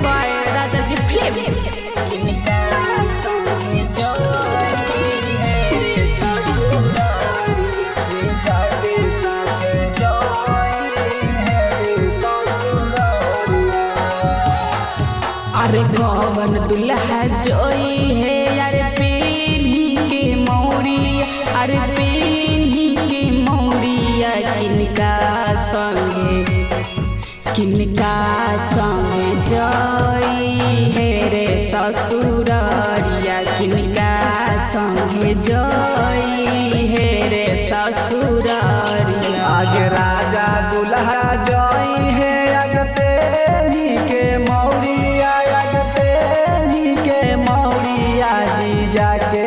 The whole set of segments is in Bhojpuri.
by Rajaji Films. अरे कौन दुल्हा जोई है अरे पेनी के मौरिया, अरे पेनी के मौरिया किनका संगे जोई है रे ससुरारिया, किनका संगे जोई है रे ससुरारिया। आज राजा दुल्हा जोई है आज पेनी के मौरिया, आज पेनी के मौरिया जीजा के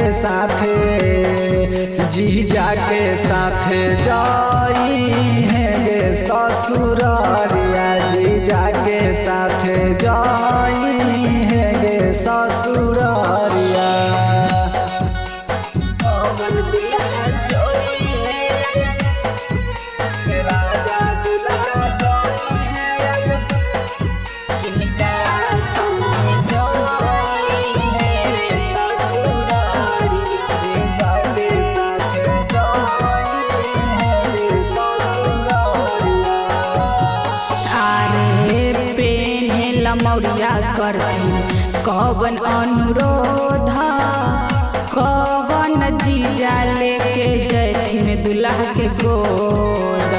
साथे जोई है गे ससुरारिया, जीजा के साथे जोई है गे ससुरारिया। मौरिया करती कवन अनुरोध, कवन जीजा लेके जैथिन दुल्हा के गोद।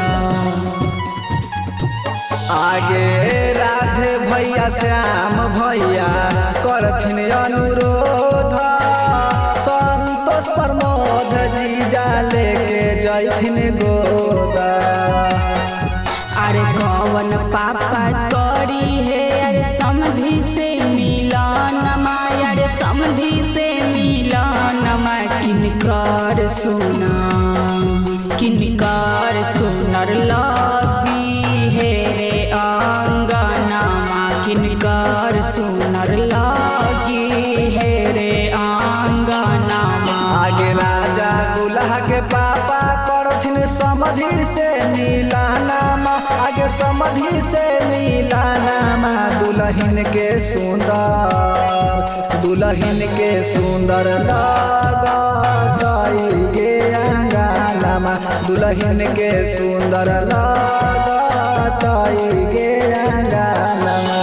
आगे राधे भैया श्याम भैया करथिन अनुरोध, संतोष प्रमोद जीजा लेके जैथिन गोद। अरे कवन पापा करी है अरे समधी से मिलन माया, अरे समधी से मिलन मा किनकर सुनर लगी है रे आंगनमा, किनकर सुनर लगी है रे आंगनमा। आगे राजा दुल्हा के पापा करथिन समधी से मिलानामा, आगे समधी से मिलानामा। दुल्हन के सुंदर लगतई गे अंगनामा, दुल्हन के सुंदर लगतई गे अंगनामा।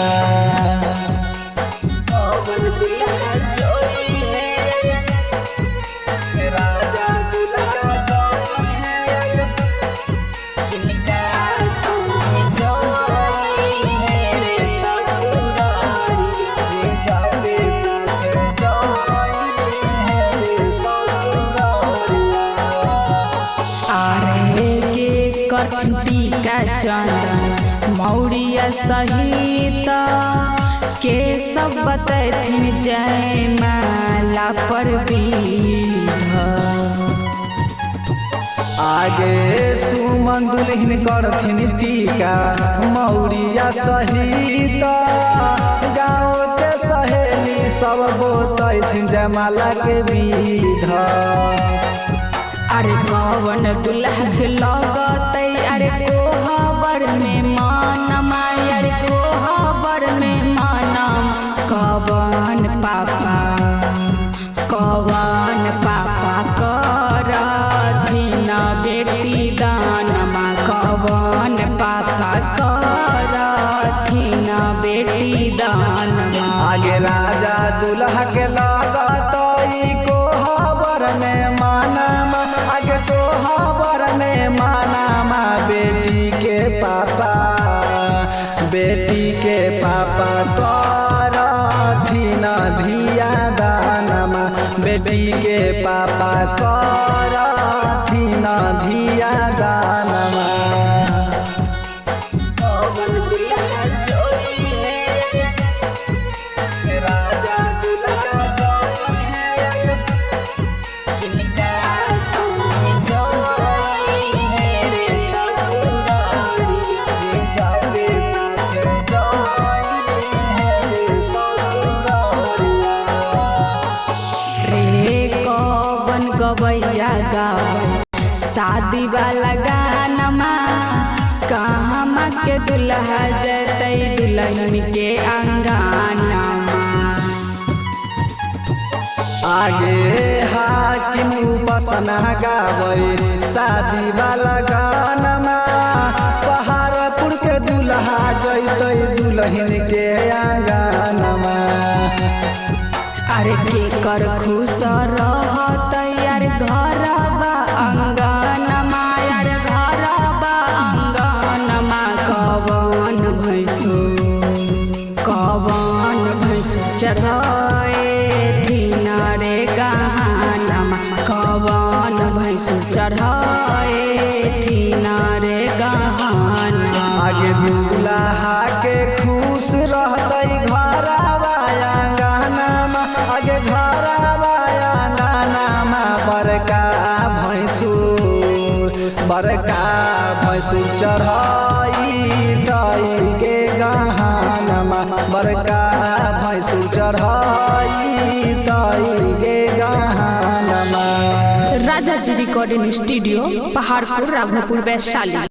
टीका चंदन मौरिया सहित के सब बतैथिन जय माला पर विध। आगे सुमन दुल्हन करथिन टीका मौरिया सहित, गाँव के सहेली सब बोतैथिन जयमाला के विध। अरे कवन दुल्हा के लगतै अरे कोहबर में मानमा, अरे कोहबर में मानम। कवन पापा करथिन बेटी दानमा, कवन पापा करथिन बेटी दानमा। आगे राजा दुल्हा के लगतई कोहबर में मानमा, आगे कोहबर में मानामा। बेटी के पापा करथिन धिया दानमा, बेटी के पापा करथिन धिया दानमा। गवैया गावन शादी वाला गानमा, कहमा के दुल्हा जतै दुल्हन के अंगना आगे हाकिम उपासना गावे शादी वाला गानमा पहाड़पुर के दुल्हा जैतै दुल्हन के आंगनमा अरे के कर खुश रहतै यार घरबा अंगनमा यार घरबा अंगनमा कवन भैंसु चढ़ाए रे गहनमा कवन भैंसु चढ़ाए रे गहनमा आगे दुल्हा के खुश रहतै घरबा आंगनमा आगे घरबा आंगनमा बड़का भैंसु चढ़ाई के गहनमा बड़का भैंसु चढ़ाई के गहनमा। राजा जी रिकॉर्डिंग स्टूडियो पहाड़पुर राघोपुर वैशाली।